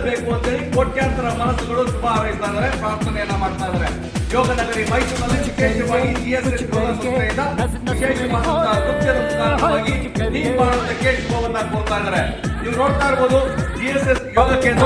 ಬೇಕು ಅಂತೇಳಿ ಕೋಟ್ಯಾಂತರ ಮನಸ್ಸುಗಳು ಶುಭ ಹಾರೈಸ್ತಾ ಇದ್ದಾರೆ, ಪ್ರಾರ್ಥನೆಯನ್ನ ಮಾಡ್ತಾ ಇದ್ದಾರೆ. ಯೋಗ ನಗರಿ ಮೈಸೂರಿನಲ್ಲಿ ವಿಶೇಷವಾಗಿ GSS ಯೋಗ ಸಂಸ್ಥೆಯಿಂದ ವಿಶೇಷವಾದಂತಹ ನೃತ್ಯದ ಮುಖಾಂತರವಾಗಿ ಟೀಮ್ ಮಾಡೋದಕ್ಕೆ ಶುಭವನ್ನ ಕೋರ್ತಾ ಇದ್ದಾರೆ. ನೀವು ನೋಡ್ತಾ ಇರ್ಬೋದು GSS ಯೋಗ ಕೇಂದ್ರ